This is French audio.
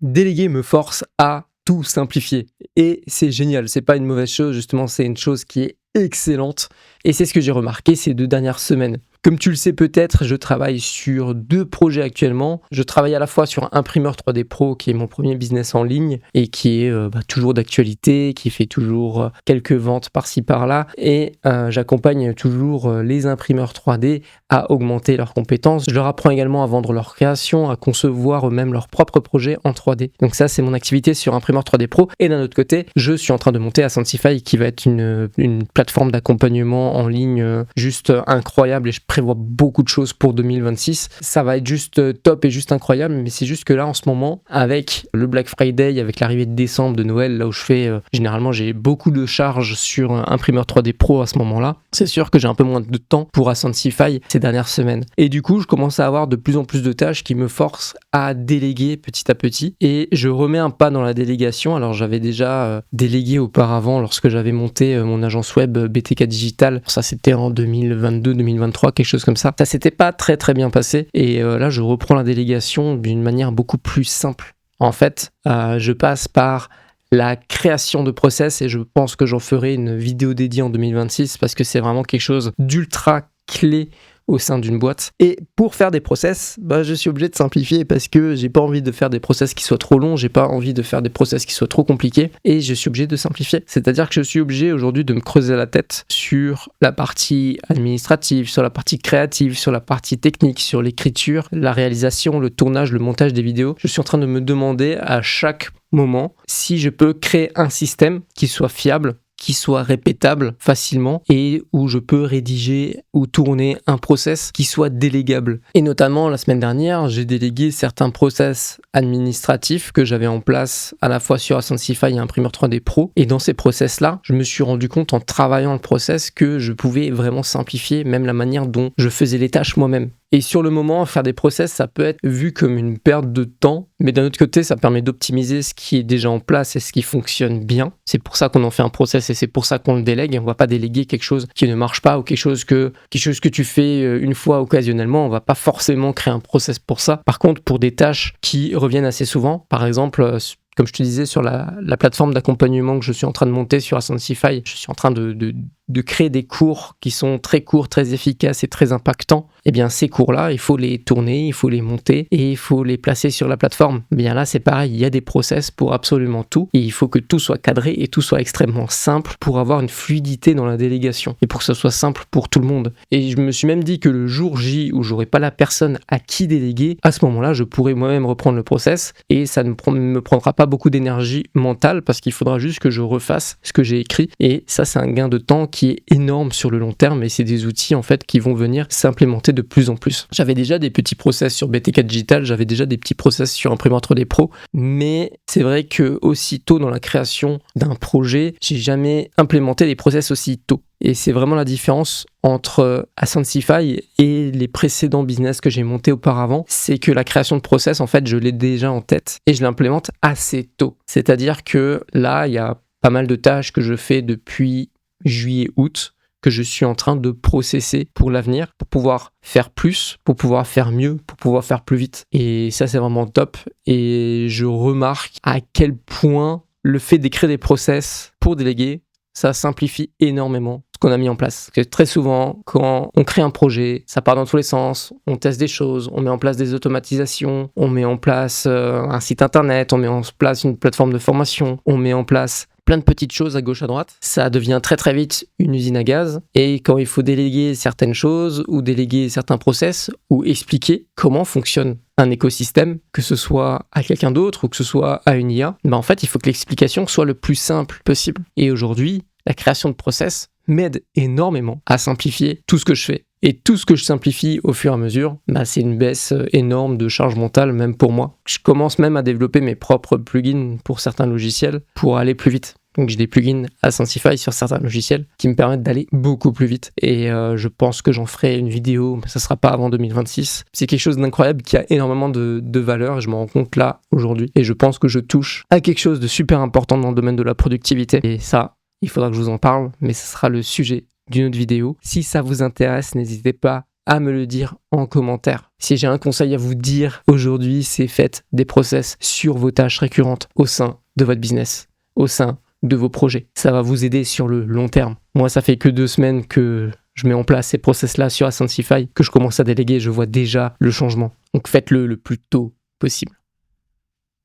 Déléguer me force à tout simplifier. Et c'est génial, c'est pas une mauvaise chose, justement, c'est une chose qui est excellente. Et c'est ce que j'ai remarqué ces 2 dernières semaines. Comme tu le sais peut-être, je travaille sur 2 projets actuellement. Je travaille à la fois sur Imprimeur 3D Pro, qui est mon premier business en ligne et qui est toujours d'actualité, qui fait toujours quelques ventes par-ci par-là. Et j'accompagne toujours les imprimeurs 3D à augmenter leurs compétences. Je leur apprends également à vendre leurs créations, à concevoir eux-mêmes leurs propres projets en 3D. Donc ça, c'est mon activité sur Imprimeur 3D Pro. Et d'un autre côté, je suis en train de monter Ascensify, qui va être une plateforme d'accompagnement en ligne juste incroyable, et je prévois beaucoup de choses pour 2026. Ça va être juste top et juste incroyable, mais c'est juste que là, en ce moment, avec le Black Friday, avec l'arrivée de décembre, de Noël, là où je fais, généralement, j'ai beaucoup de charges sur Imprimeur 3D Pro à ce moment-là. C'est sûr que j'ai un peu moins de temps pour Ascensify ces dernières semaines. Et du coup, je commence à avoir de plus en plus de tâches qui me forcent à déléguer petit à petit. Et je remets un pas dans la délégation. Alors, j'avais déjà délégué auparavant lorsque j'avais monté mon agence web BTK Digital. Ça, c'était en 2022-2023, quelque chose comme ça. Ça s'était pas très très bien passé. Et là, je reprends la délégation d'une manière beaucoup plus simple. En fait, je passe par la création de process, et je pense que j'en ferai une vidéo dédiée en 2026 parce que c'est vraiment quelque chose d'ultra clé au sein d'une boîte. Et pour faire des process, je suis obligé de simplifier parce que j'ai pas envie de faire des process qui soient trop longs, j'ai pas envie de faire des process qui soient trop compliqués, et je suis obligé de simplifier. C'est-à-dire que je suis obligé aujourd'hui de me creuser la tête sur la partie administrative, sur la partie créative, sur la partie technique, sur l'écriture, la réalisation, le tournage, le montage des vidéos. Je suis en train de me demander à chaque moment si je peux créer un système qui soit fiable, qui soit répétable facilement, et où je peux rédiger ou tourner un process qui soit délégable. Et notamment, la semaine dernière, j'ai délégué certains process administratifs que j'avais en place à la fois sur Ascensify et Imprimeur 3D Pro. Et dans ces process-là, je me suis rendu compte en travaillant le process que je pouvais vraiment simplifier même la manière dont je faisais les tâches moi-même. Et sur le moment, faire des process, ça peut être vu comme une perte de temps, mais d'un autre côté, ça permet d'optimiser ce qui est déjà en place et ce qui fonctionne bien. C'est pour ça qu'on en fait un process et c'est pour ça qu'on le délègue. On ne va pas déléguer quelque chose qui ne marche pas ou quelque chose que tu fais une fois occasionnellement. On ne va pas forcément créer un process pour ça. Par contre, pour des tâches qui reviennent assez souvent, par exemple, comme je te disais, sur la plateforme d'accompagnement que je suis en train de monter sur Ascensify, je suis en train de créer des cours qui sont très courts, très efficaces et très impactants. Eh bien, ces cours-là, il faut les tourner, il faut les monter et il faut les placer sur la plateforme. Eh bien là, c'est pareil, il y a des process pour absolument tout et il faut que tout soit cadré et tout soit extrêmement simple pour avoir une fluidité dans la délégation et pour que ce soit simple pour tout le monde. Et je me suis même dit que le jour J où j'aurai pas la personne à qui déléguer, à ce moment-là, je pourrai moi-même reprendre le process et ça ne me prendra pas beaucoup d'énergie mentale parce qu'il faudra juste que je refasse ce que j'ai écrit, et ça, c'est un gain de temps qui est énorme sur le long terme, et c'est des outils en fait qui vont venir s'implémenter de plus en plus. J'avais déjà des petits process sur BTK Digital, j'avais déjà des petits process sur Imprimeur 3D Pro, mais c'est vrai que aussitôt dans la création d'un projet, j'ai jamais implémenté les process aussi tôt. Et c'est vraiment la différence entre Ascensify et les précédents business que j'ai montés auparavant, c'est que la création de process, en fait, je l'ai déjà en tête et je l'implémente assez tôt. C'est-à-dire que là, il y a pas mal de tâches que je fais depuis juillet-août, que je suis en train de processer pour l'avenir, pour pouvoir faire plus, pour pouvoir faire mieux, pour pouvoir faire plus vite. Et ça, c'est vraiment top. Et je remarque à quel point le fait d'écrire des process pour déléguer, ça simplifie énormément ce qu'on a mis en place. Parce que très souvent, quand on crée un projet, ça part dans tous les sens, on teste des choses, on met en place des automatisations, on met en place un site internet, on met en place une plateforme de formation, on met en place plein de petites choses à gauche à droite. Ça devient très très vite une usine à gaz, et quand il faut déléguer certaines choses ou déléguer certains process ou expliquer comment fonctionne un écosystème, que ce soit à quelqu'un d'autre ou que ce soit à une IA, en fait il faut que l'explication soit le plus simple possible. Et aujourd'hui, la création de process m'aide énormément à simplifier tout ce que je fais. Et tout ce que je simplifie au fur et à mesure, c'est une baisse énorme de charge mentale, même pour moi. Je commence même à développer mes propres plugins pour certains logiciels pour aller plus vite. Donc j'ai des plugins Ascensify sur certains logiciels qui me permettent d'aller beaucoup plus vite. Et je pense que j'en ferai une vidéo, mais ça ne sera pas avant 2026. C'est quelque chose d'incroyable qui a énormément de valeur et je me rends compte là aujourd'hui. Et je pense que je touche à quelque chose de super important dans le domaine de la productivité. Et ça, il faudra que je vous en parle, mais ce sera le sujet d'une autre vidéo. Si ça vous intéresse, n'hésitez pas à me le dire en commentaire. Si j'ai un conseil à vous dire aujourd'hui, c'est faites des process sur vos tâches récurrentes au sein de votre business, au sein de vos projets. Ça va vous aider sur le long terme. Moi, ça fait que 2 semaines que je mets en place ces process-là sur Ascensify, que je commence à déléguer, je vois déjà le changement. Donc faites-le le plus tôt possible.